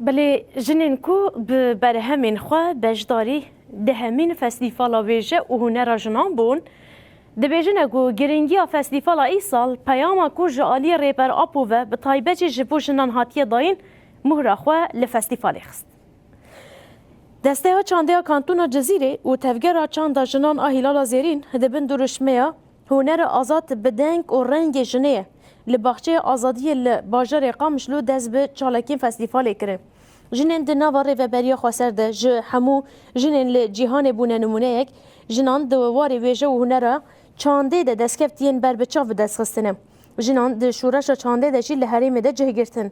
بله جنین کو به برهمین خو بجداری دهمین فستیوالا ویژه و هنر جنان بون دبیجن کو گرینگی فستیوالا ای سال پیاما کو جالی ریپر اپو و به تایبه جبو جنان هاتیه داین مهر خو لفستیوال خست دسته ها چانده کانتونا جزیره و تفگر چانده جنان آهیلالا زیرین دبن درشمه هنر آزاد بدنگ و رنگ جنه لباخچه آزادی لباجر قامشلو دست به چالکین فستیوال کرد. جنین دنوا ریوبریا خسر ده ج همو جنین لجهان بونه نمونه یک جنان دواری ویژه و هنره چانده ده دستکفتین بر بچاو دست خستنه. جنان ده شورش چانده ده چی لحریم ده جه گرتن.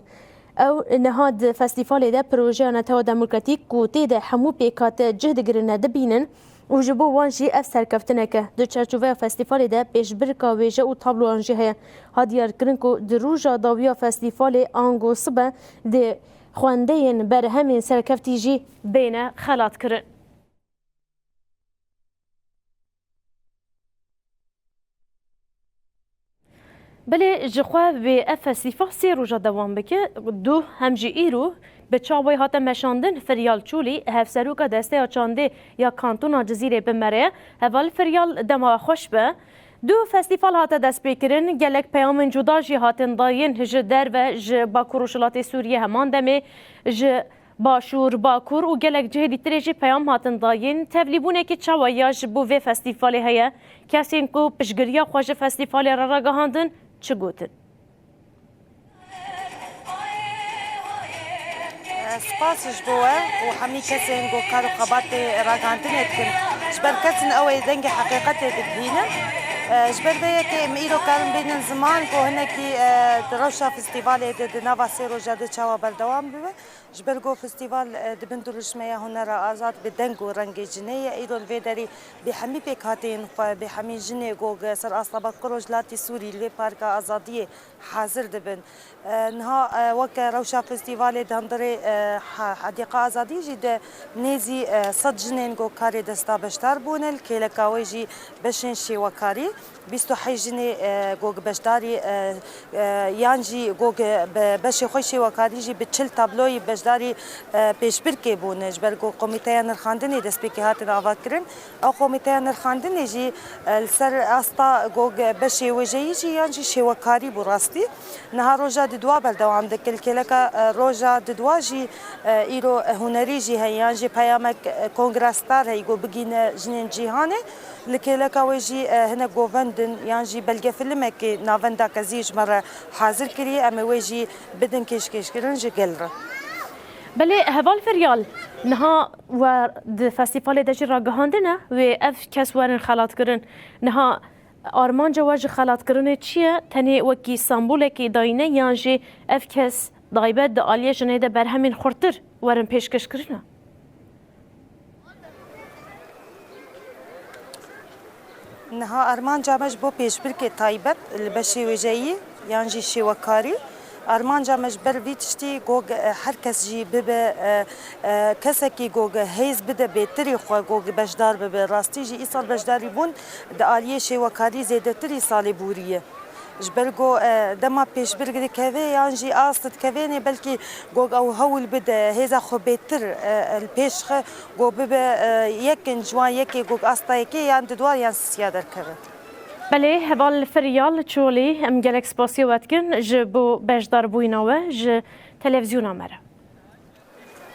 او نهاد فستیوال ده پروژه نتاو دموکراتیک کوتی ده همو پیکات جهد گرنه ده بینن و جبو وانجی اف سرکفتنه که دو چرچوه فستیوال ده پیش برکا ویژه و تابلو آنجی هیا هادیار کرن که در روژا داویا فستیوال آنگو صبح ده خوانده بر همین سرکفتی جی بین خلات کرن. بله جخوا به اف فستیوال سی روژا دوام بکه دو همجی ایرو به چاوی هات مشاندن فریال چولی هفسروکا دسته چانده یا کانتونا جزیره بمره هوال فریال دما خوش به دو فستیوال هات دست بکرن گلک پیام جدا جی هاتن داین ج در و ج باکور و شلات سوریه همان دمه ج باشور باکور و گلک جهدی تریجی پیام هاتن داین تبلیبونه که چاویا جبو و فستیوال هیا کسین کو پشگریا خوش فستیوال را گهاندن چه گوتن؟ سپاسش بوه و همي كسين جو كارو قباتي راغانتين يتكن جبر كسن اوي دنج حقيقتي تدهينا جبر بيكي ميرو كان بين زمان كو هناكي دروشا فستيفال دي نافا سيرو جاد تشاوا بردوام بيبه جبر جو فستيفال دبندو رشمية هنرا آزاد بدنگو رنگي جنية ايدون فيدري بحمي بيكاتين بحمي جني جو سر اصلا كروجلاتي سوري لي باركا آزادية حاضر دبن نها وك روشا فستيفال دهمدري حديقة آزادي جي نيزي صد جنين جو كاري دستا بشتار بونل كيلكاوي جي بشن شي وكاري بيستو حي جني جو بشتاري يانجي جو بشي خوشي وكاري جي بتشل تابلوي بشداري بيشبركي بون جبر جو قوميتيا نرخاندني دسبيكي هاتن آفاكرن او قوميتيا نرخاندني جي السر استا جو بشي وجي جي يانجي شي وكاري براستي نها روجا ددوا بردوام دكل كيلكا روجا ددوا جي ايرو هنري جي هيان جي بيامك كونغرستار هيجو بقينا جنين جيهاني لكيلكا ويجي هنا جوفندن يانجي بلقى فيلمك نافندا كزيج مرة حاضر كري اما ويجي بدن كيش كرن جي قلره بله هوال فریال نها و د فستیوال دجی را گهاندنه و اف کس ورن خلات کرن نها آرمان جواج خلات کرنه چیه تنی وکی سامبول کی داینه یانجی اف کس دایبت د آلیه جنه ده بر همین خورتر ورن پیشکش کرنه نها آرمان جامش بو پیشبر که تایبت البشی وجهی یانجی شیوکاری آرمان جامش بر ویتشتی گوگ هر کس جی ببه کسکی گوگ هیز بده بهتری خو گوگ بجدار ببه راستی جی ایسال بجداری بون د آلیه شیوکاری زیده تری سالی بوریه جبرگو دما پیش برگری کوی یانجی آستد کوی نه بلکی گوگ او هول بده هیزا خو بهتر الپیش خو گو ببه یکن جوان یکی گوگ آستا یکی یان دوار یان سیادر کرد بله هوال فریال چولی ام گلک سپاسی واتکن جبو بجدار بویناوه ج تلویزیون آمره